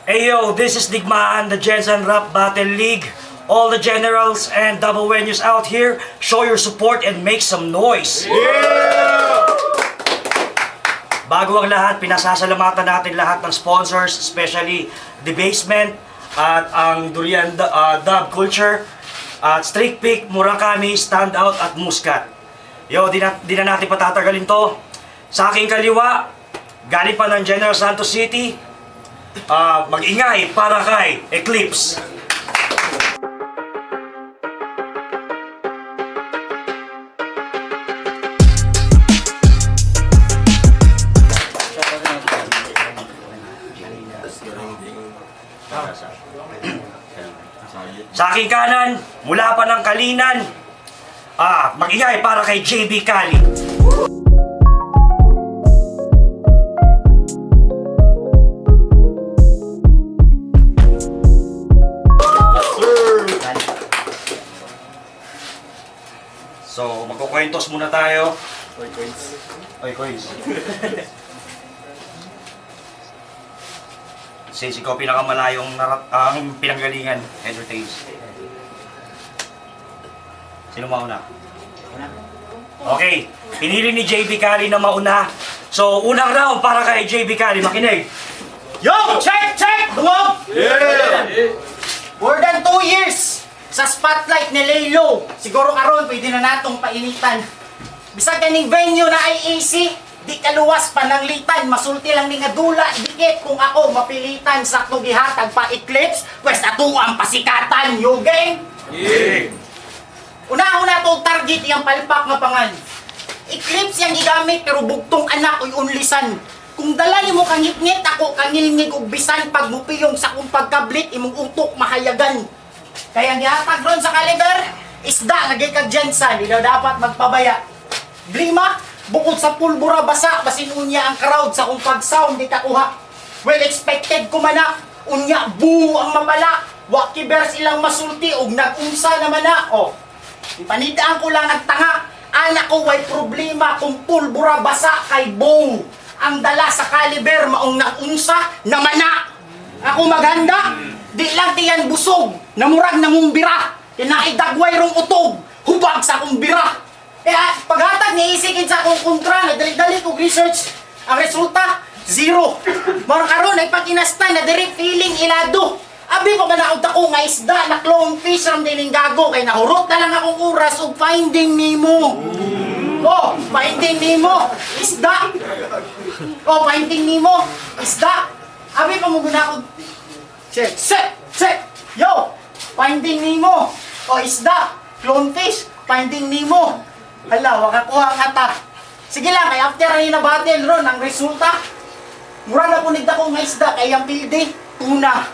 Hey yo, this is Digmaan, the Jensen Rap Battle League. All the generals and double venues out here, show your support and make some noise. Yeah! Bago ang lahat, pinasasalamatan natin lahat ng sponsors, especially The Basement at ang Durian Dub Culture at Streak Peak, Murakami, Standout at Muscat. Yo, di na natin patatagalin to. Sa aking kaliwa, galing pa ng General Santos City, mag-ingay para kay Eclipse. Sa aking kanan, mula pa ng Kalinan, mag-ingay para kay JB Cali. So, magkukwentos muna tayo. Oy, coins. Since ikaw pinakamalayong pinanggalingan, entertains. Sino mauna? Okay, pinili ni JB Cali na mauna. So, unang round para kay JB Cali, makinig. Yo! Check! Check! Dungog! Yeah! More than 2 years sa spotlight ni Laylo. Siguro karon pwede na natong painitan. Bisag kaning venue na IAC, di kaluwas pananglitan, masulti lang ni nga dula, dikit kung ako mapilitan sa gihatag pa Eclipse, pwes ato ang pasikatan, yo gang! Yeah! Una-una to target yung palpak nga pangan. Eclipse yung gigamit pero bugtong anak ko'y unlisan. Kung dala ni mo kangit-ngit, ako kangilngig og bisan pag mupiyong sa kong pagkablit, imong utok mahayagan. Kaya ang gihatag ron sa Caliber, isda nga gikag Jensen, di daw dapat magpabaya. Blima, bukod sa pulbura basa, basin unya ang crowd sa kong pag-sound di kakuha. Well expected ko mana, unya boo ang mapala. Wakiber silang masulti og nag-unsa naman na. Oh, ipanidaan ko lang ang tanga. Anak ko way problema kung pulbura basa kay boo. Ang dala sa Caliber maong nag-unsa naman na. Ako maganda, di lang tiyan busog, namurag namumbira. Kinaidagway rong utog, hubag sa akong bira. Kaya paghatag ni isikin sa akong kontra, nagdali-dali kong research, ang resulta, 0. Marang karon ay pagkinasta na diri feeling ilado. Abi pa ba naunta ko nga isda na clone fish ram dining gago kay nahurot na lang akong oras og Finding Nemo. Oh, Finding Nemo, isda. Oh, Finding Nemo, isda. Abi pa mo guna ko. Check, check. Yo, Finding Nemo. Oh, isda, clone fish, Finding Nemo. Hala, wakakuha ang ata. Sige lang, kay after rin na battle ron, ang resulta, mura na punigd ako nga isda, kay ang pilde, tuna.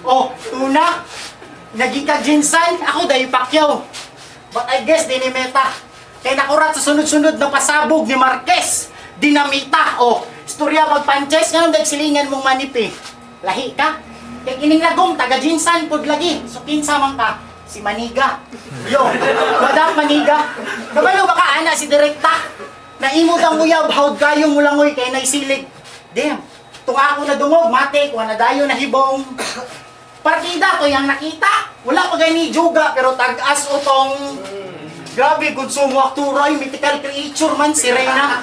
Oh, tuna. Nagika Jensen, ako dahi Pacquiao. But I guess, di ni Meta. Kay nakurat sa sunod-sunod na pasabog ni Marquez. Dinamita. Oh, istorya magpanches, nga nung silingan mong manipi. Lahi ka. Kay kining lagong, taga Jensen, pod lagi. So, kinsa man ka. Si Maniga. Yo, madam Maniga. Kabalo baka ana si Direkta. Naimod ang uyab, hawd kayong mulangoy kay naisilig. Damn, tunga ako na dungog, mate, kuha na dayo na hibong. Partida to yung nakita. Wala pa gani juga, pero tag-as utong. Grabe, konsumo akturoy, mythical creature man, si Reyna.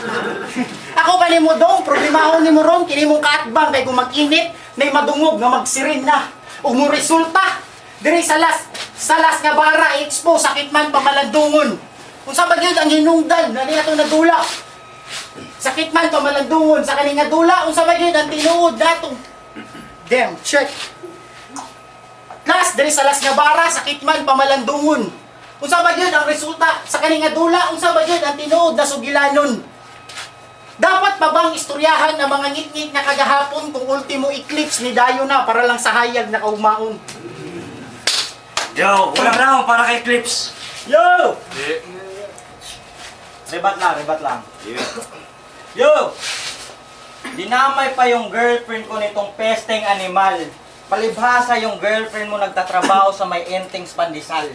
Ako pa ni mo dong, problemahon ni mo ron, kini mong kaatbang, kay kung mag-init, may madungog nga magsirin na. O mo resulta, diri sa las nga bara, expo, sakit man pamalandungon. Kung sa bagyod ang hinungdan, nani atong nadula. Sakit man pamalandungon, sa kaning nadula, kung sa bagyod ang tinuod datong. Damn, check. Last, diri sa las nga bara, sakit man pamalandungon. Kung sa bagyod ang resulta, sa kaning nadula, kung sa bagyod ang tinuod na sugilanon. Dapat pa bang istoryahan ang mga ngit-ngit na kagahapon kung ultimo eclipse ni Dayo na para lang sa hayag na kaumaon? Yo, unang round para kay Eclipse. Yo! Yeah! Rebat lang. Yo! Dinamay pa yung girlfriend ko nitong pesteng animal. Palibhasa yung girlfriend mo nagtatrabaho sa may entings pandesal.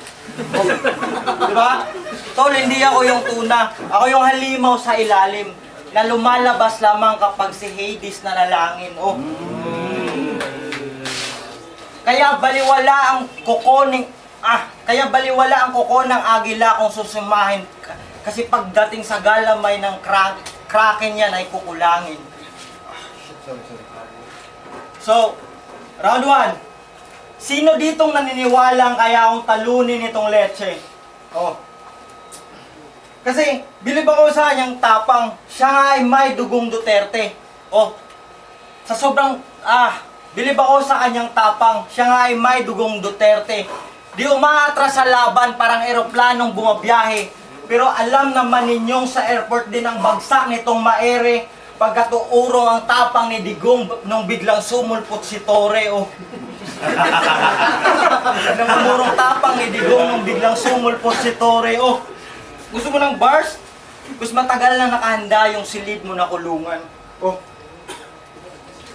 Diba? Tol, hindi ako yung tuna. Ako yung halimaw sa ilalim na lumalabas lamang kapag si Hades na nalangin. Oh. Kaya baliwala ang kuko ng agila kung susumahin. Kasi pagdating sa galamay ng kraken yan ay kukulangin. So, round 1. Sino ditong naniniwalang kaya akong talunin itong leche? Oh. Kasi, bilib ako sa kanyang tapang, siya nga ay may dugong Duterte. Oh. Sa sobrang, bilib ako sa kanyang tapang, siya nga ay may dugong Duterte. Di umaatras sa laban, parang eroplanong bumabiyahe. Pero alam naman ninyong sa airport din ang bagsak nitong maere. Pagkatuurong ang tapang ni Digong nung biglang sumulpot si Tore. Oh. Namumurong tapang ni Digong nung biglang sumulpot si Tore. Oh. Gusto mo ng bars? Gusto matagal na nakahanda yung silid mo na kulungan. Oh.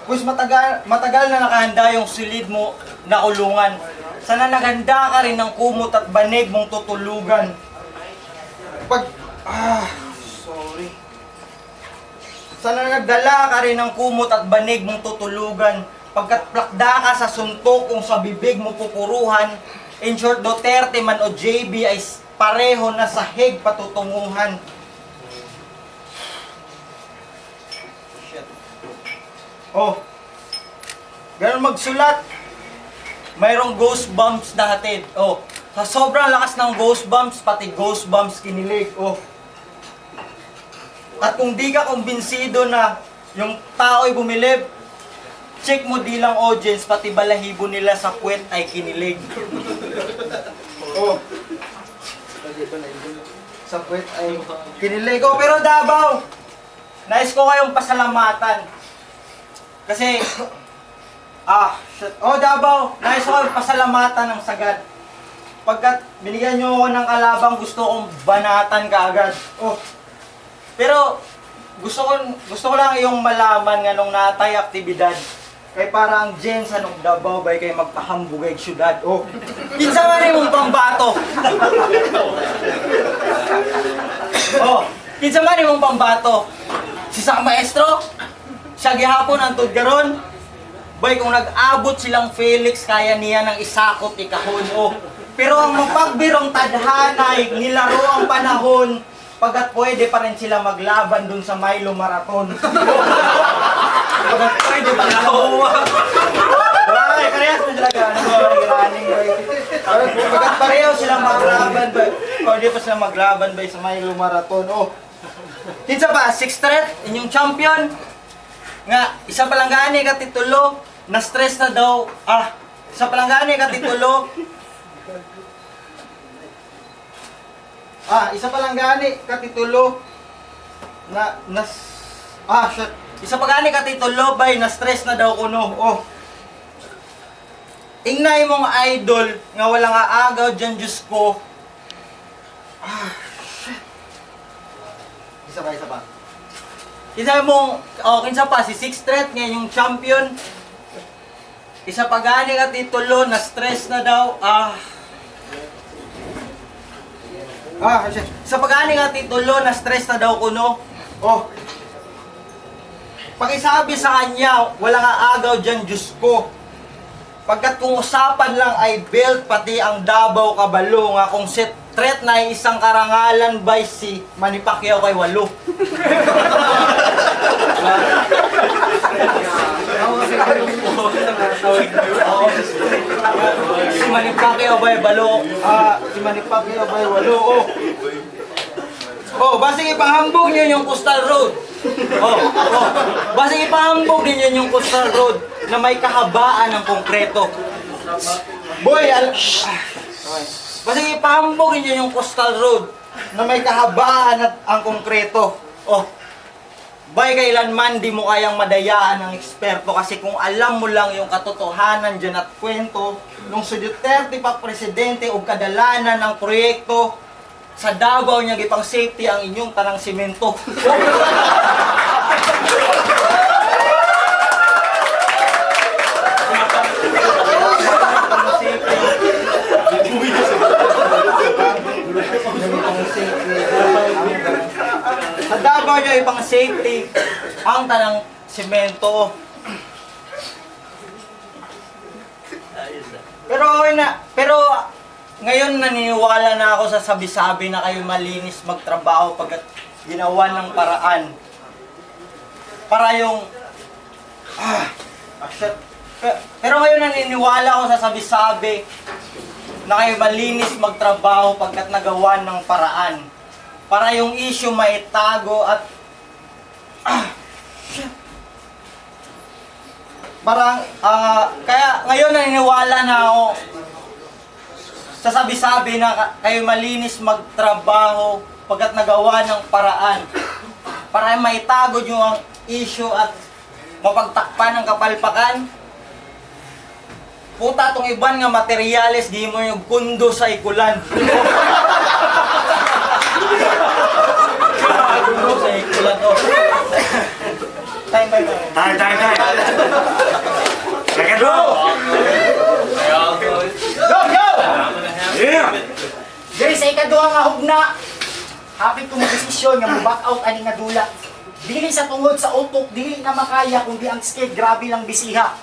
Gusto matagal na nakahanda yung silid mo na kulungan. Sana naghanda ka rin ng kumot at banig mong tutulugan. Sorry. Sana nagdala ka rin ng kumot at banig mong tutulugan. Pagkat plakda ka sa suntok kung sa bibig mo pupuruhan. In short, Duterte man o JB ay pareho na sa hig patutunguhan. Shit. Oh, ganun magsulat. Mayroong ghost bumps na hatid. Oh, sa sobrang lakas ng ghost bumps, pati ghost bumps kinilig. Oh. At kung di ka kumbinsido na yung tao'y bumilib, check mo di lang audience, pati balahibo nila sa puwet ay kinilig. Oh. Sa puwet ay kinilig. Oh, pero Davao, nais ko kayong pasalamatan. Kasi, oh Davao, nais ko kayong pasalamatan ng sagad. Pagkat binigyan nyo ako ng kalabang, gusto kong banatan kaagad. Oh. Pero gusto ko lang iyong malaman nga nung natay aktibidad. Kay parang Jen sa nung Davao bay kay magpahambugay syudad. Oh. Kinsa man imong pambato. Oh, kinsa man imong pambato. Si sa maestro, siya gihapon ang tudgaron. Bay kung nag-abot silang Felix kaya niya ng isakot ikahon. Oh. Pero ang mapagbirong tadhanay, nilaro ang panahon. Pagkat pwede pa rin sila maglaban dun sa Milo Marathon. Pagkat pwede pa rin. Karehas na sila running. Pagkat pareho silang maglaban ba? Pwede pa sila maglaban ba sa Milo Marathon. Oh. Kinsa ba? 6th threat, inyong champion. Nga, isa palang gani katitulo, na-stress na daw. Isa palang gani katitulo. Isa pa lang gani katitulo isa pa gani katitulo bay na stress na daw kuno. Oh. Ingnay mong idol nga wala nga agaw diyan Diyos ko. Isa pa. Kinsa mong kinsa pa si 6th threat nga yung champion. Isa pa gani katitulo na stress na daw. Sa pag-ani nga titulo, na-stress na daw kuno. Oh. Pakisabi sa kanya, wala nga agaw dyan, Diyos ko. Pagkat kung usapan lang ay build, pati ang Davao kabalo nga kung set threat na ay isang karangalan by si Manny Pacquiao kay walo. Si Manny Pacquiao ba'y balo? Si Manny Pacquiao ba'y walo? Oh, basing ipahambog niyo yung Coastal Road. Basing ipahambog niyo yung Coastal Road na may kahabaan ng konkreto. Boy, basing ipahambog niyo yung Coastal Road na may kahabaan at ang konkreto. Oh. Bay, kailanman di mo kayang madayaan ng eksperto kasi kung alam mo lang yung katotohanan dyan at kwento nung si Duterte pa presidente o kadalanan ng proyekto sa Davao niya gipang safety ang inyong tanang simento. Sa Davao niya ipang safety ang tanang semento. Pero ngayon naniniwala na ako sa sabi-sabi na kayo malinis magtrabaho pagkat ginawa ng paraan. Para yung... pero ngayon naniniwala ako sa sabi-sabi na kayo malinis magtrabaho pagkat nagawa ng paraan. Para yung issue maitago at... Parang, kaya ngayon naniniwala na ako sa sabi-sabi na kayo malinis magtrabaho pagkat nagawa ng paraan. Para maitago nyo ang issue at mapagtakpan ng kapalpakan. Puta tong iban nga materyales, di mo yung kundo sa ikulan. Kundo sa ikulan, oh. Time. Time. Second round. Go! Yeah. Diri sa ikaduha nga hugna, hapit kong desisyon nga mo-back out ani nga dula. Dili sa tungod sa utok, dili na makaya kundi ang skate grabe lang bisiha.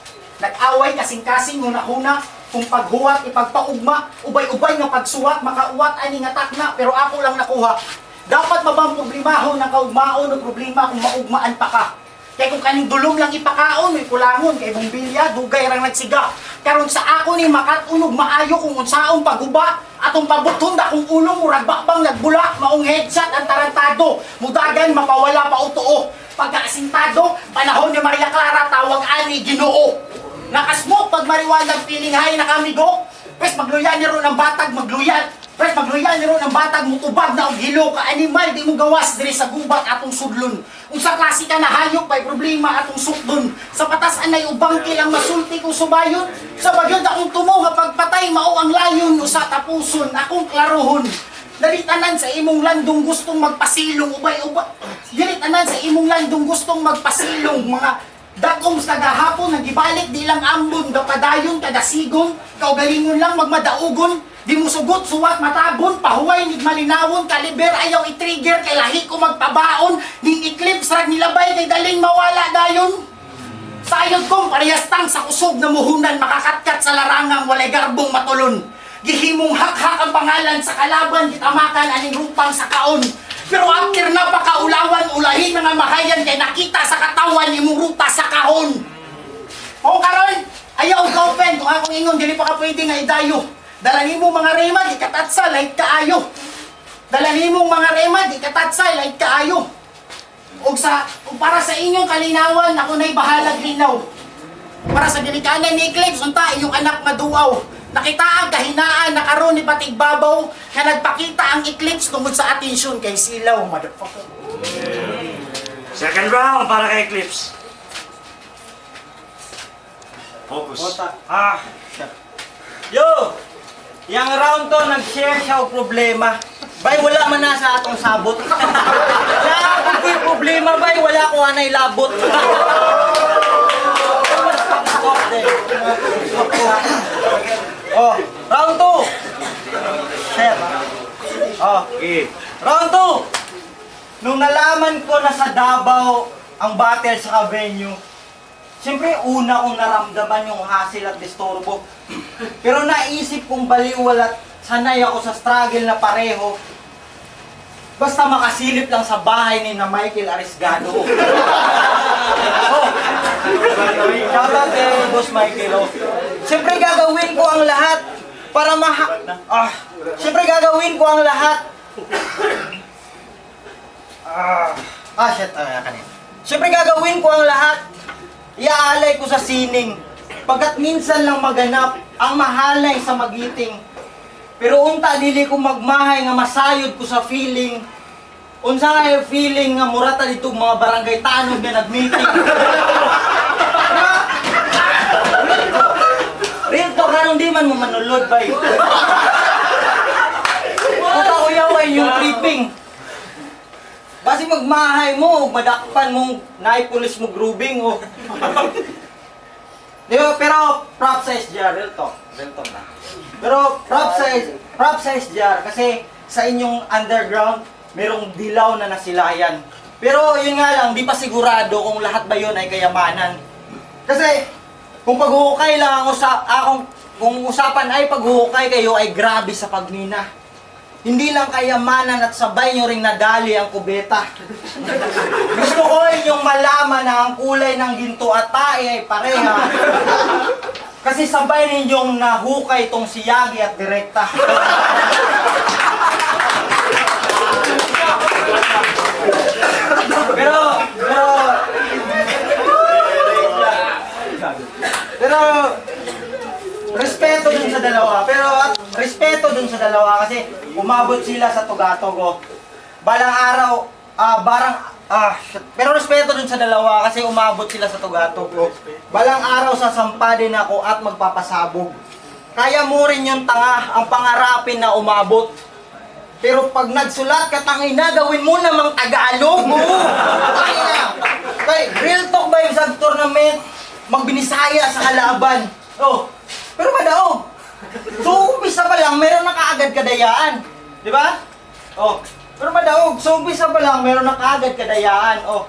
Nag-away kasing-kasing huna-huna kung paghuwat ipagpaugma, ubay-ubay nga pagsuwat makauwat ani nga takna pero ako lang nakuha. Dapat mabang problemahon ng kaugmaon o problema kung maugmaan pa ka. Kaya kung kaning dulom lang ipakaon, may kulangon, kay bumbilya, dugay rang nagsiga. Karon sa ako ni makatunog maayo kung unsaong paguba, atong pabuton da kung ulong murag bakbang nagbula, maong headshot ang tarantado, mudagan mapawala pa utuo. Pagkaasintado, panahon ni Maria Clara tawag ani Ginoo. Nakasmoke pag mariwalag feeling hay na kamigo. Pwes magluyan ni ron ang batag magluyan. Pwes magluyan ni ron ang batag mutubag na og hilo ka animal di mo gawas diri sa gubat atong sudlon. Unsa klase ka na hayop may problema atong sukdon. Sa patas anay ubang kilang masulti kung subayon. Sa bagyod akong tumo nga pagpatay mao ang layon usa tapuson akong klarohon. Dalitanan sa imong landong gustong magpasilong ubay-ubay. Dalitanan sa imong landong gustong magpasilong mga dakong sa gahapon nagibalik di lang ambon padayon kada sigon kaugalingon lang magmadaugon di mo sugot suwat matabon pahuway nig malinawon kaliber ayaw i-trigger kay lahi ko magpabaon ning eclipse rag nilabay kay daling mawala dayon sayod kong parehas tang sa kusog na muhunan makakatkat sa larangang walay garbong matulon gihimong hak-hak ang pangalan sa kalaban kitamakan aning rupang sa kaon. Pero after na pakaulawan, ulahin nga mahayan kay nakita sa katawan imong ruta sa kahon. O karon, ayaw ka open kung akong ingon dili pa ka pwede nga idayo. Dalangin mo mga rema di katatsa light kaayo. Dalangin mo mga rema di katatsa light kaayo. Ug para sa inyong kalinawan ako nay bahalag linaw. Para sa ginikanan ni Eclipse unta iyong anak maduaw. Nakita ang kahinaan na karon ni Batig Babaw na nagpakita ang eclipse tungod sa atensyon kay Silaw, motherfucker. Second round para kay Eclipse. Focus. Yo! Yang round to, nag-share siya og problema. Bay, wala man na sa atong sabot. Wala ko'y problema, bay. Wala ko anay labot. Oh, round 2. Share. Oh, Okay. round 2. Nung nalaman ko na sa Davao ang battle sa venue, siyempre una kong naramdaman yung hassle at disturbo. Pero naisip kong baliwal at sanay ako sa struggle na pareho. Basta makasilip lang sa bahay ni na Michael Arisgado. Oh, shoutout kay Boss Michael. Oh. Siyempre gagawin ko ang lahat para siyempre gagawin ko ang lahat. Kanina. Siyempre gagawin ko ang lahat. Iaalay ko sa sining. Pagkat minsan lang maganap ang mahalay sa magiting. Pero unta dili ko magmahay nga masayod ko sa feeling. Unsa nga yung feeling nga murata dito mga barangay tanod nga nag-meeting. Real talk anong di man mo manulod bay. Puta uyaw ay yung tripping. Basi magmahay mo, madakpan mo, naipulis mo grooving o. Di ba? Pero props sa SJR, real talk na. Pero props sa SJR kasi sa inyong underground, merong dilaw na nasilayan. Pero yun nga lang, di pa sigurado kung lahat ba yun ay kayamanan. Kasi kung paghuhukay lang ako sa akong kung usapan ay paghuhukay, kayo ay grabe sa pagmina. Hindi lang kayamanan at sabay nyo ring nadali ang kubeta. Gusto ko inyong malaman na ang kulay ng ginto at tae ay pareha. Kasi sabay ninyong nahukay itong siyagi at direkta. Pero respeto dun sa dalawa. Respeto dun sa dalawa kasi umabot sila sa tugatog. Oh. Balang araw, pero respeto dun sa dalawa kasi umabot sila sa tugatog. Oh. Balang araw sasampa din ako at magpapasabog. Kaya mo rin yung tanga ang pangarapin na umabot. Pero pag nagsulat ka, tangina, gawin mo namang Tagalog. Tangina. Kay, real talk ba yung sa tournament? Magbinisaya sa kalaban. Oh, pero madaog. So, umpisa pa lang, meron na kaagad kadayaan. Di ba? Oh, pero madaog. So, umpisa pa lang, meron na kaagad kadayaan. Oh.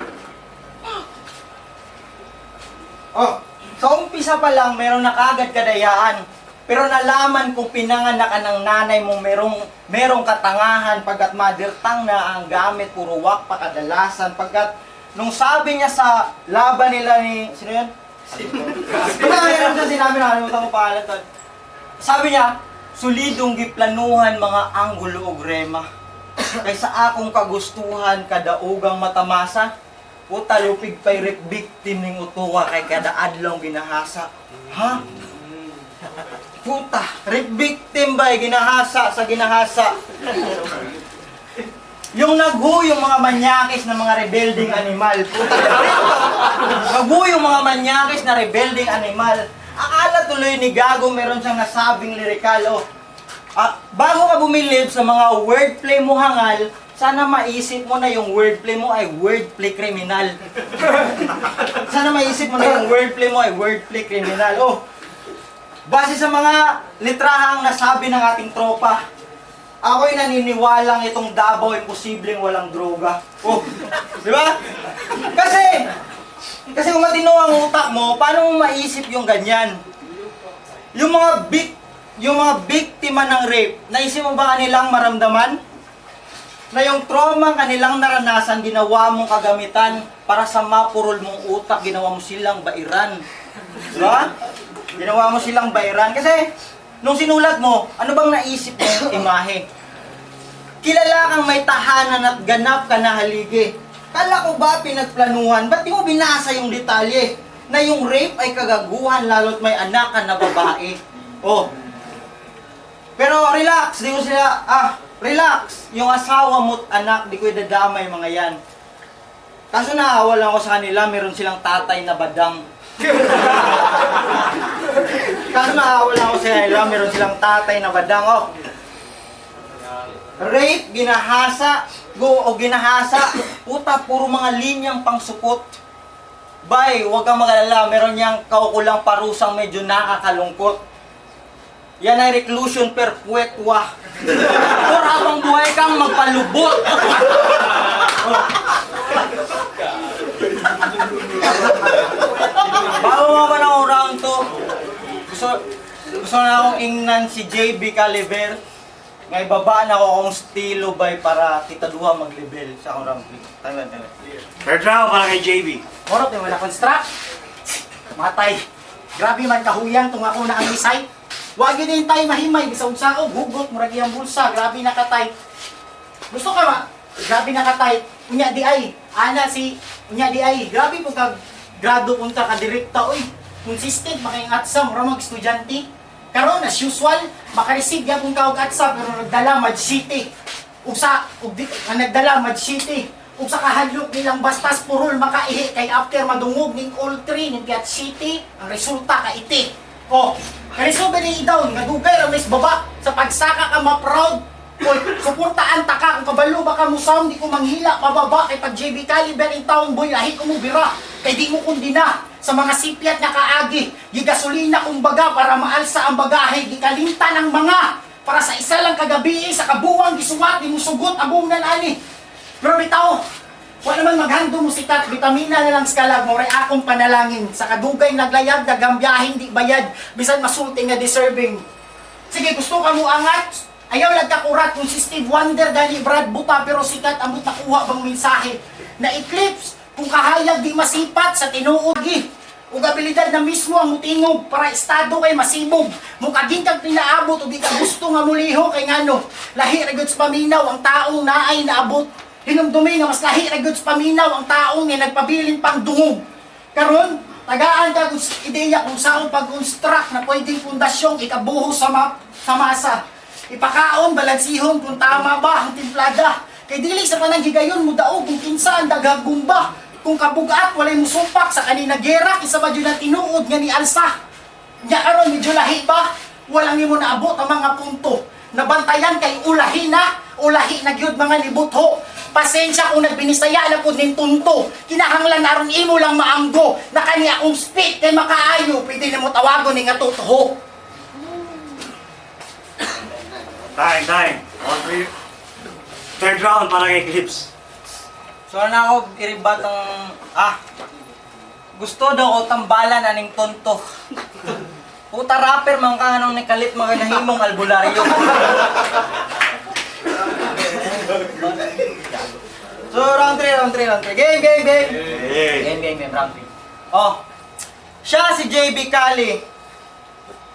Oh, sa umpisa pa lang, meron na kaagad kadayaan. Pero nalaman kung pinanganak ka ng nanay mo, merong katangahan pagkat madirtang na ang gamit, puro wak pa kadalasan. Pagkat nung sabi niya sa laban nila ni, sino yun? Meron siya sinabi, nakalimutan ko pangalan to. Sabi niya, sulidong giplanuhan mga anggulo o grema. Kaysa akong kagustuhan, kadaugang matamasa, puta lupig pa'y rep victim ning utuwa kay kada adlong ginahasa. Ha? Puta, rep victim ba'y ginahasa sa ginahasa. Yung yung mga manyakis na mga rebelding animal. Puta, yung mga manyakis na rebelding animal. Akala tuloy ni Gago meron siyang nasabing lirikal. Oh. Bago ka bumilib sa mga wordplay mo hangal, sana maisip mo na yung wordplay mo ay wordplay kriminal. Sana maisip mo na yung wordplay mo ay wordplay kriminal. Oh. Base sa mga litrahang nasabi ng ating tropa, ako'y naniniwalang itong Davao ay posibleng walang droga. Oh, di ba? Kasi kung matino ang utak mo, paano mo maisip yung ganyan? Yung mga biktima ng rape, naisip mo ba kanilang maramdaman? Na yung trauma kanilang naranasan, ginawa mong kagamitan para sa mapurol mong utak, ginawa mo silang bairan. Di ba? Ginawa mo silang bairan. Kasi, nung sinulat mo, ano bang naisip mo yung imahe? Kilala kang may tahanan at ganap ka na haligi. Kala ko ba pinagplanuhan? Ba't di mo binasa yung detalye? Na yung rape ay kagaguhan lalo't may anak ka na babae. Oh. Pero relax, di ko sila, relax. Yung asawa mo't anak, di ko idadamay mga yan. Kaso naawa lang ako sa kanila, meron silang tatay na badang. Kaso naawa lang ako sa kanila, meron silang tatay na badang. Oh. Rape, ginahasa, puta, puro mga linyang pangsupot. Bay, huwag kang magalala, meron niyang kaukulang parusang medyo nakakalungkot. Yan ay reclusion perpetua. Or habang buhay kang magpalubot. Bago mo ng round 2, gusto na akong ingnan si JB Caliver. Ngay baba na ako kung stilo bay para titaduha mag-level sa akong round 3. Time. Third round para kay JB. Morot, may wala construct. Matay. Grabe man kahuyang tung ako na ang misay. Huwag yun yung tayo mahimay. Bisawag sa ako, hugot, muragi ang bulsa. Grabe nakatay. Gusto ka ba? Grabe nakatay. Unya di ay. Unya di ay. Grabe po kag grado punta ka direkta. Uy, consistent, makaingat sa mura mag-estudyante. Karon as usual, makareceive ya kung kawag atsa pero nagdala Mad City. Nagdala Mad City. Ug sa kahadlok nilang bastas purol makaihi kay after madungog ning all three ning Piat City, ang resulta ka iti. Oh, karesolve ni down nga dugay ra mis baba sa pagsaka ka ma-proud. Oy, suportaan ta ka kung kabalo ba ka mo sound di ko manghila mababa kay pag JB Caliber in town boy lahi ko mo bira kay di mo kundina sa mga sipiat nga kaagi, gigasolina kumbaga para maalsa ang bagahe, gikalinta ng mga para sa isa lang kagabi sa kabuwang gisuwat, gimusugot abong nan ani. Pero bitaw, Wala naman maghando mo sikat, vitamina na lang skalag mo, akong panalangin. Sa kadugay naglayag, nagambyahin, di bayad, bisan masulting nga deserving. Sige, gusto ka mo angat? Ayaw nagkakurat kung si Steve Wonder dahil Brad Buta pero sikat amot nakuha bang mensahe. Na eclipse, kung kahayag di masipat sa tinuod gi. Ug abilidad na mismo ang mutingog para estado kay masibog. Mukaging kang pinaabot o di ka gusto nga muliho kay ngano. Lahi ra gyud sa paminaw ang taong naay naabot. Hinumdumi nga mas lahi ra gyud sa paminaw ang taong nga nagpabilin pang dungog. Karon, tagaan ka kung ideya kung saan pag-construct na pwedeng pundasyong ikabuhos sa masa. Ipakaon, balansihon kung tama ba ang timplada. Kay dili sa pananghigayon mo daog kung kinsa ang daghagumba. Kung kabugat, walay musumpak sa kanina gera, isa ba dyan na tinuod nga ni Alsa. Nya aron medyo lahi ba? Walang nimo naabot ang mga punto. Nabantayan kay ulahi na gyud mga libutho. Pasensya kung nagbinisaya na pud nin tunto. Kinahanglan aron imo lang maanggo. Na kaniya kung spit kay makaayo, pwede na mo tawagon ni nga totoo. Time. Third round para kay Eclipse. So na ako iribat ang gusto daw ko tambalan aning tonto. Puta rapper man ka nang nikalit mga nahimong albularyo. So round 3. Game, round 3. Oh. Siya si JB Cali.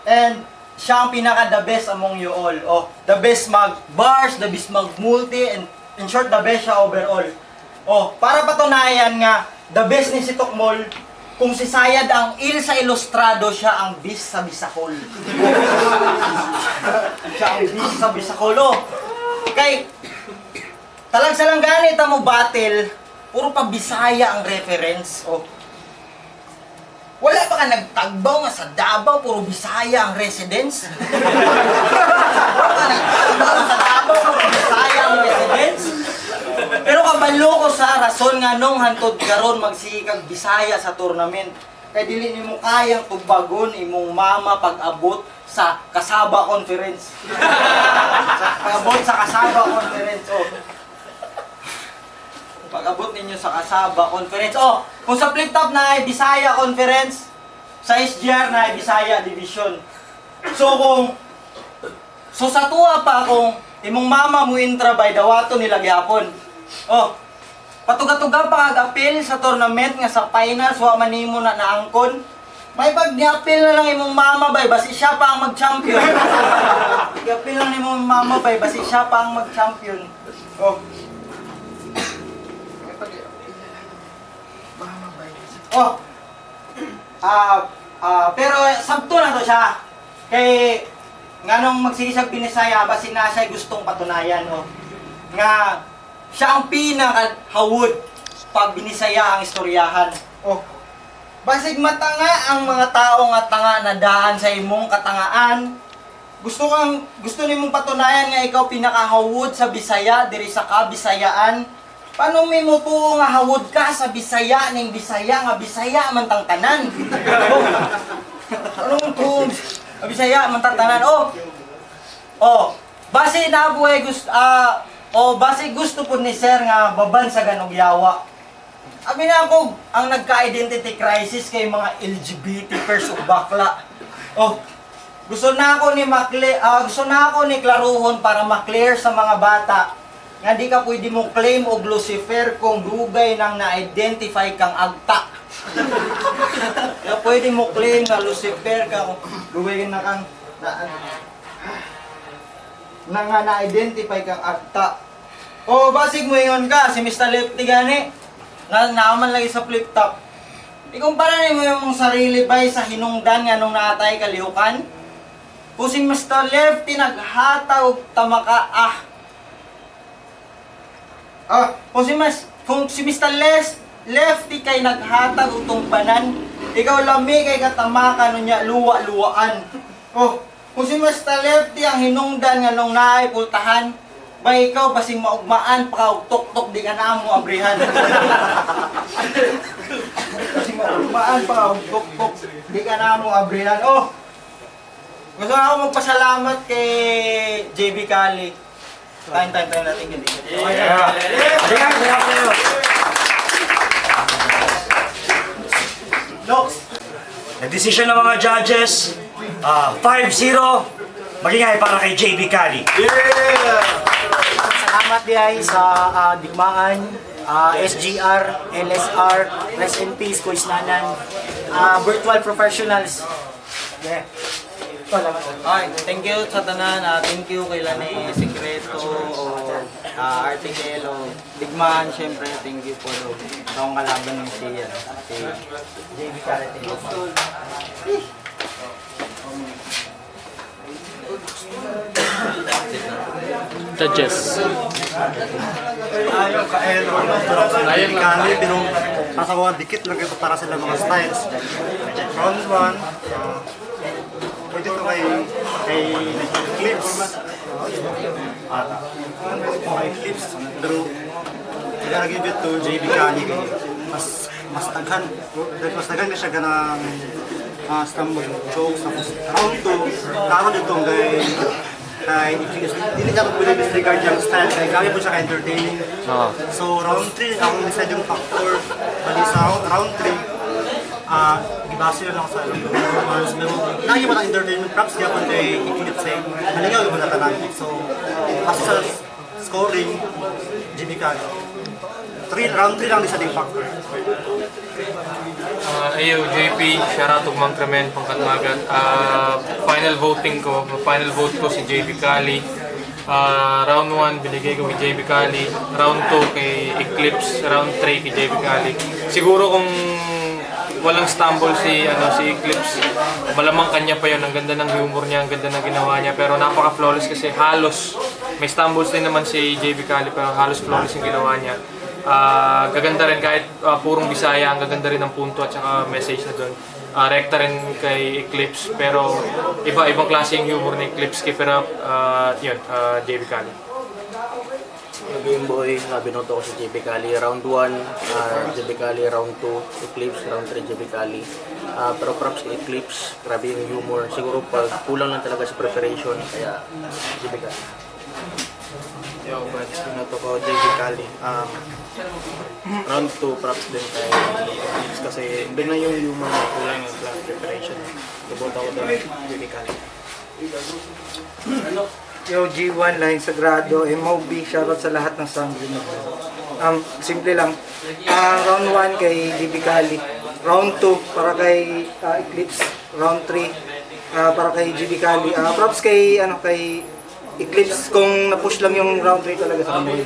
And siya ang pinaka the best among you all. Oh, the best mag bars, the best mag multi, and in short the best siya overall. Oh, para patunayan nga, the best ni si Tokmol, kung si Sayad ang il sa ilustrado, siya ang bis sa Bisacol. Siya ang bis sa Bisacol, oh. Kay, talag sa lang ganit mo battle, puro pa Bisaya ang reference, oh. Wala pa ka nagtagbaw nga sa Davao, puro Bisaya ang residence? Wala ka nagtagbaw nga sa Davao, puro Bisaya ang residence? Pero kabalo ko sa rason nga nung hantod karon magsikag Bisaya sa tournament. Kay dili nimo kayang tugbagon imong mama pag-abot sa Kasaba Conference. Pag-abot sa Kasaba Conference, oh. Pag-abot ninyo sa Kasaba Conference, oh. Kung sa flip top na ay Bisaya Conference, sa SGR na ay Bisaya Division. So sa tuwa pa kung imong mama mo intra by dawato nila gyapon. Oh, patuga-tuga pa kag-apil sa tournament nga sa finals wa man nimo na naangkon. May pag ni-apil na lang imong mama bay basi siya pa ang mag-champion. I-apil lang imong mama bay basi siya pa ang mag-champion. Oh. Oh. Pero sabto na to siya. Kay nganong magsigisag binisaya basi na siya gustong patunayan, oh. Nga siya ang pinaka-hawod pag binisaya ang istoryahan. Oh. Basig matanga ang mga tao nga tanga na daan sa imong katangaan. Gusto nimong patunayan nga ikaw pinaka-hawod sa Bisaya diri sa Kabisayaan. Paano mo po nga hawod ka sa Bisaya ning Bisaya nga Bisaya man tang tanan? Oh. Anong to? Bisaya man tang tanan. Oh. Base na buhay base gusto po ni Sir nga babansagan og yawa. Abi na ako, ang nagka-identity crisis kay mga LGBT pers ug bakla. Oh, gusto na ako ni klaruhon para ma-clear sa mga bata nga di ka pwede mo claim og Lucifer kung dugay nang na-identify kang agta. Kaya pwede mo claim nga Lucifer ka kung dugay na kang na-identify kang agta. O basig mo ingon ka, si Mr. Lefty gani, naaman lagi sa flip top. Ikumpara mo yung sarili bay sa hinungdan nga nung naatay kalihukan. Kung si Mr. Lefty naghataw og tamaka, kung si Mr. Lefty kay naghatag og tungpanan, ikaw lami kay katamaka nunya luwa-luwaan. Oh, kung si Mr. Lefty ang hinungdan nga nung naay pultahan, bay ikaw basing maugmaan pa og tok-tok di ka na mo abrihan. Basing maugmaan pa og tok-tok di ka na mo abrihan. Oh. Gusto na ako magpasalamat kay JB Cali. Time natin ganito. Yeah. Nag-decision ng mga judges, 5-0, maging ay para kay JB Cali. Salamat diay sa digmaan, SGR, LSR, Rest in Peace, Kuis Nanan, virtual professionals. Yeah. Salamat. Ay, thank you sa tanan. Thank you kay Lani Secreto o Article o Digmaan. Siyempre, thank you po do. Sa akong kalaban ni si JB Karate. Judges. Ayaw ka Ayun kami, pero pasawa dikit lang ito para sila mga styles. Round 1, pwede ito kay Eclipse. Kay Eclipse, pero sila nag-give it to JB Kani. Mas daghan na siya ganang stumble jokes. Round 2, naroon dito kay dili ka pwede disregard yung style kaya kami po siya ka-entertaining. So round 3 ang decide yung factor bali sa round 3 ibase yun lang sa performance pero lagi mo ng entertainment props kaya po kay Eclipse malingaw yung mga tanan. So base sa scoring JB Kani round 3 lang decide yung factor. Ayo, JP, shoutout ug Mang Cremen, pangkatmagan. Final voting ko, final vote ko si JB Kali. Round 1 binigay ko kay JB Kali, round 2 kay Eclipse, round 3 kay JB Kali. Siguro kung walang stumble si Eclipse, malamang kanya pa 'yon. Ang ganda ng humor niya, ang ganda ng ginawa niya, pero napaka-flawless kasi halos may stumbles din naman si JB Kali pero halos flawless yung ginawa niya. Gaganda rin kahit purong Bisaya, ang gaganda rin ng punto at saka message na doon. Rekta rin kay Eclipse pero ibang klase yung humor ni Eclipse pero yun, JB Kali. Game Boy, binoto ko si JB Kali. Round 1, JB Kali. Round 2, Eclipse. Round 3, JB Kali. Pero props kay Eclipse, grabe yung humor. Siguro pag kulang lang talaga sa preparation, kaya JB Kali. Yo, but binoto ko JB Kali. Round 2, props din kay Eclipse kasi doon na yung humor na kulang yung preparation. Binoto ko doon JB Kali. Yo, G1, Lahing Sagrado, MOB, shoutout sa lahat ng sangre na simple lang. Round 1 kay JB Kali. Round 2 para kay Eclipse. Round 3 para kay JB Kali. Props kay Eclipse kung na-push lang yung round 3 talaga sa kanila.